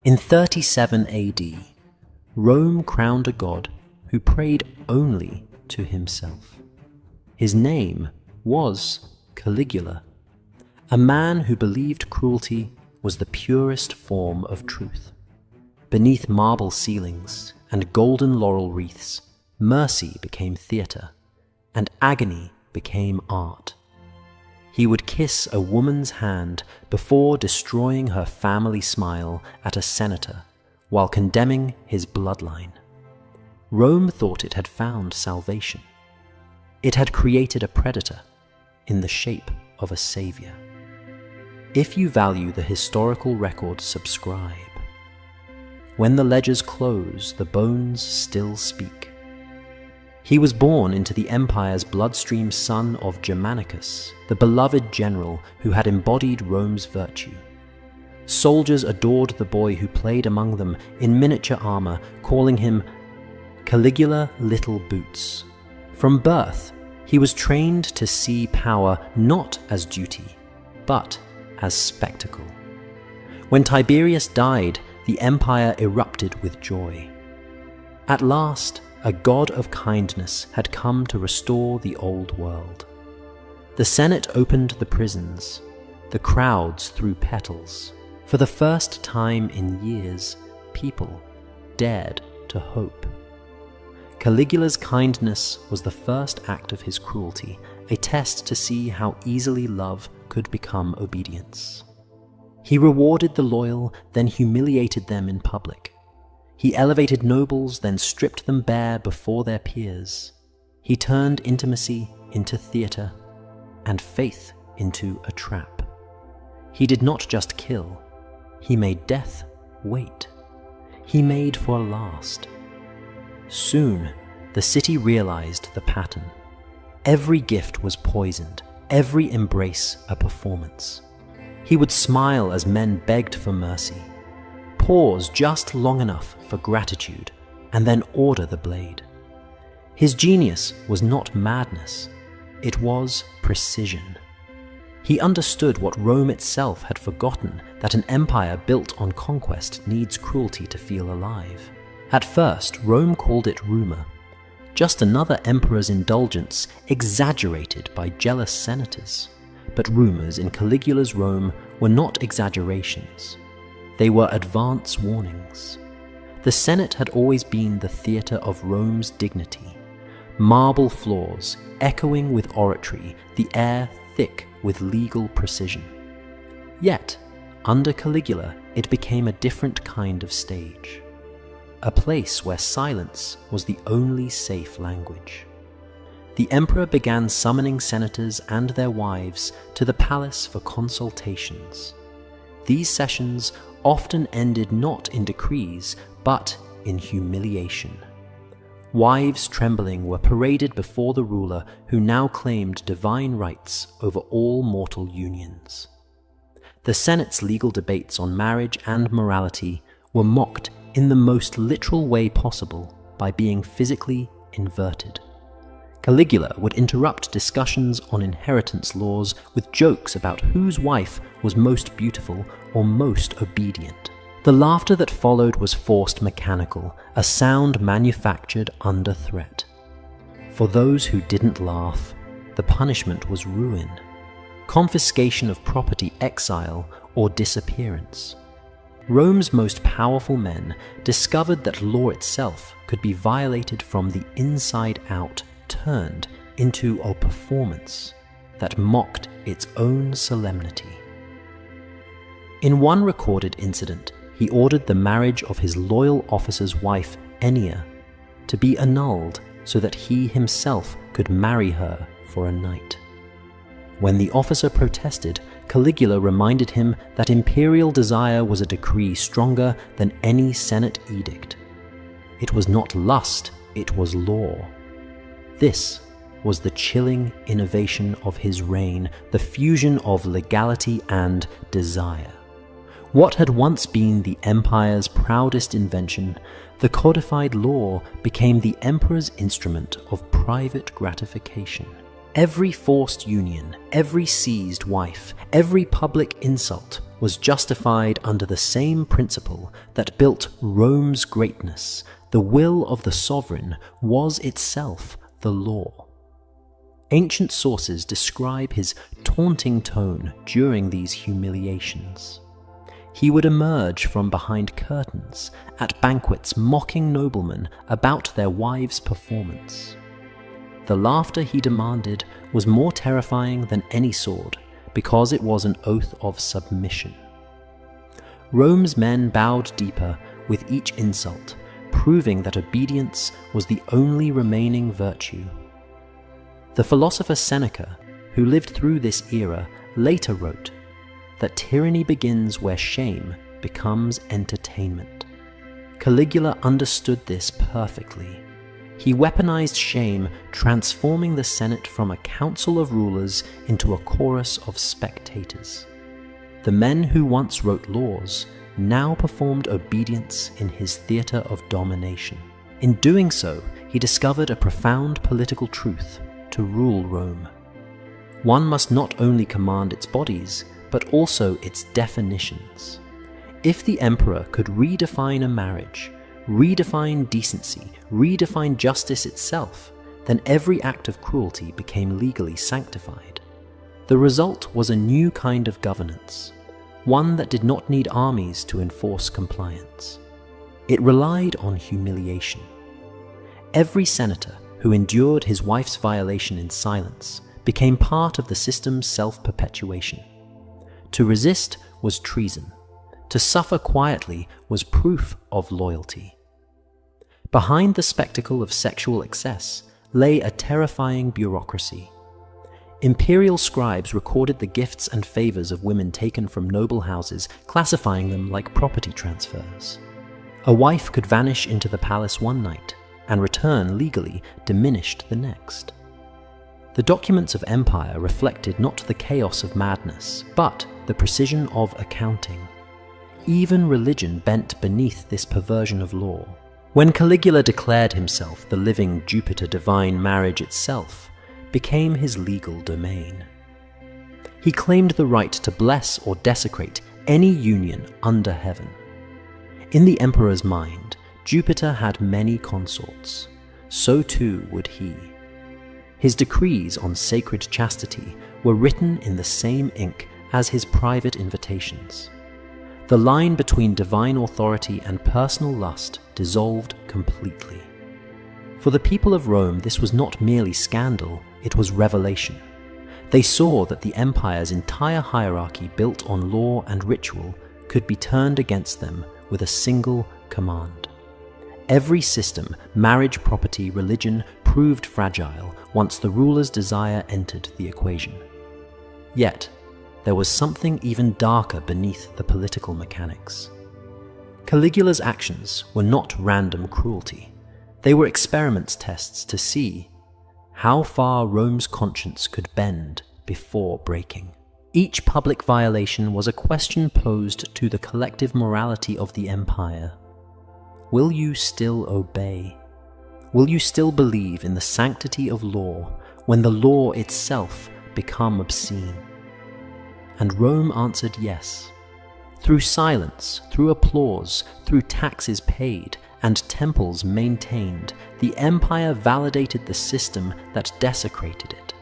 In 37 AD, Rome crowned a god who prayed only to himself. His name was Caligula, a man who believed cruelty was the purest form of truth. Beneath marble ceilings and golden laurel wreaths, mercy became theatre, and agony became art. He would kiss a woman's hand before destroying her family smile at a senator while condemning his bloodline. Rome thought it had found salvation. It had created a predator in the shape of a savior. If you value the historical record, subscribe. When the ledgers close, the bones still speak. He was born into the empire's bloodstream son of Germanicus, the beloved general who had embodied Rome's virtue. Soldiers adored the boy who played among them in miniature armor, calling him Caligula Little Boots. From birth, he was trained to see power not as duty, but as spectacle. When Tiberius died, the empire erupted with joy. At last, a god of kindness had come to restore the old world. The Senate opened the prisons. The crowds threw petals. For the first time in years, people dared to hope. Caligula's kindness was the first act of his cruelty, a test to see how easily love could become obedience. He rewarded the loyal, then humiliated them in public. He elevated nobles, then stripped them bare before their peers. He turned intimacy into theatre, and faith into a trap. He did not just kill, he made death wait. He made for a last. Soon, the city realized the pattern. Every gift was poisoned, every embrace a performance. He would smile as men begged for mercy, pause just long enough for gratitude, and then order the blade. His genius was not madness, it was precision. He understood what Rome itself had forgotten, that an empire built on conquest needs cruelty to feel alive. At first, Rome called it rumor, just another emperor's indulgence exaggerated by jealous senators. But rumors in Caligula's Rome were not exaggerations. They were advance warnings. The Senate had always been the theatre of Rome's dignity. Marble floors, echoing with oratory, the air thick with legal precision. Yet, under Caligula, it became a different kind of stage. A place where silence was the only safe language. The emperor began summoning senators and their wives to the palace for consultations. These sessions often ended not in decrees, but in humiliation. Wives trembling were paraded before the ruler who now claimed divine rights over all mortal unions. The Senate's legal debates on marriage and morality were mocked in the most literal way possible by being physically inverted. Caligula would interrupt discussions on inheritance laws with jokes about whose wife was most beautiful or most obedient. The laughter that followed was forced mechanical, a sound manufactured under threat. For those who didn't laugh, the punishment was ruin, confiscation of property, exile, or disappearance. Rome's most powerful men discovered that law itself could be violated from the inside out, turned into a performance that mocked its own solemnity. In one recorded incident, he ordered the marriage of his loyal officer's wife, Ennia, to be annulled so that he himself could marry her for a night. When the officer protested, Caligula reminded him that imperial desire was a decree stronger than any Senate edict. It was not lust, it was law. This was the chilling innovation of his reign, the fusion of legality and desire. What had once been the empire's proudest invention, the codified law became the emperor's instrument of private gratification. Every forced union, every seized wife, every public insult was justified under the same principle that built Rome's greatness. The will of the sovereign was itself the law. Ancient sources describe his taunting tone during these humiliations. He would emerge from behind curtains at banquets mocking noblemen about their wives' performance. The laughter he demanded was more terrifying than any sword because it was an oath of submission. Rome's men bowed deeper with each insult, proving that obedience was the only remaining virtue. The philosopher Seneca, who lived through this era, later wrote that tyranny begins where shame becomes entertainment. Caligula understood this perfectly. He weaponized shame, transforming the Senate from a council of rulers into a chorus of spectators. The men who once wrote laws now performed obedience in his theater of domination. In doing so, he discovered a profound political truth: to rule Rome, one must not only command its bodies, but also its definitions. If the emperor could redefine a marriage, redefine decency, redefine justice itself, then every act of cruelty became legally sanctified. The result was a new kind of governance, one that did not need armies to enforce compliance. It relied on humiliation. Every senator who endured his wife's violation in silence became part of the system's self-perpetuation. To resist was treason. To suffer quietly was proof of loyalty. Behind the spectacle of sexual excess lay a terrifying bureaucracy. Imperial scribes recorded the gifts and favors of women taken from noble houses, classifying them like property transfers. A wife could vanish into the palace one night and return legally diminished the next. The documents of empire reflected not the chaos of madness, but the precision of accounting. Even religion bent beneath this perversion of law. When Caligula declared himself the living Jupiter, divine marriage itself became his legal domain. He claimed the right to bless or desecrate any union under heaven. In the emperor's mind, Jupiter had many consorts. So too would he. His decrees on sacred chastity were written in the same ink as his private invitations. The line between divine authority and personal lust dissolved completely. For the people of Rome, this was not merely scandal, it was revelation. They saw that the empire's entire hierarchy built on law and ritual could be turned against them with a single command. Every system, marriage, property, religion, proved fragile once the ruler's desire entered the equation. Yet, there was something even darker beneath the political mechanics. Caligula's actions were not random cruelty. They were experiment tests to see how far Rome's conscience could bend before breaking. Each public violation was a question posed to the collective morality of the empire. Will you still obey? Will you still believe in the sanctity of law when the law itself become obscene? And Rome answered yes. Through silence, through applause, through taxes paid, and temples maintained, the empire validated the system that desecrated it.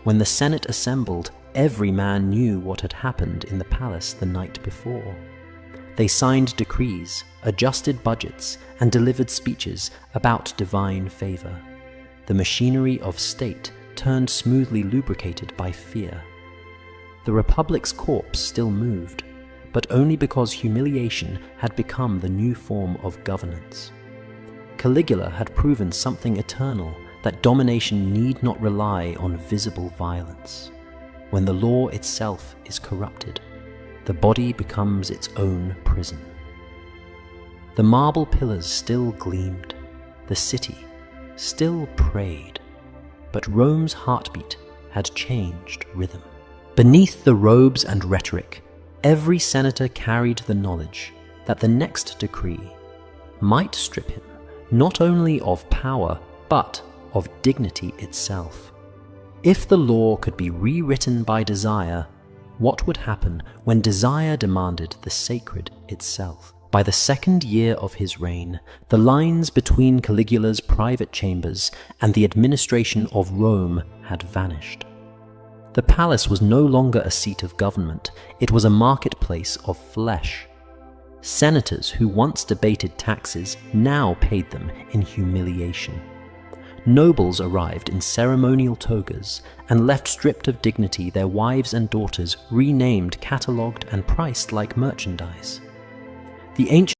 When the Senate assembled, every man knew what had happened in the palace the night before. They signed decrees, adjusted budgets, and delivered speeches about divine favor. The machinery of state turned smoothly lubricated by fear. The Republic's corpse still moved, but only because humiliation had become the new form of governance. Caligula had proven something eternal, that domination need not rely on visible violence. When the law itself is corrupted, the body becomes its own prison. The marble pillars still gleamed, the city still prayed, but Rome's heartbeat had changed rhythm. Beneath the robes and rhetoric, every senator carried the knowledge that the next decree might strip him not only of power, but of dignity itself. If the law could be rewritten by desire, what would happen when desire demanded the sacred itself? By the second year of his reign, the lines between Caligula's private chambers and the administration of Rome had vanished. The palace was no longer a seat of government, it was a marketplace of flesh. Senators who once debated taxes now paid them in humiliation. Nobles arrived in ceremonial togas and left stripped of dignity their wives and daughters renamed, catalogued and priced like merchandise. The ancient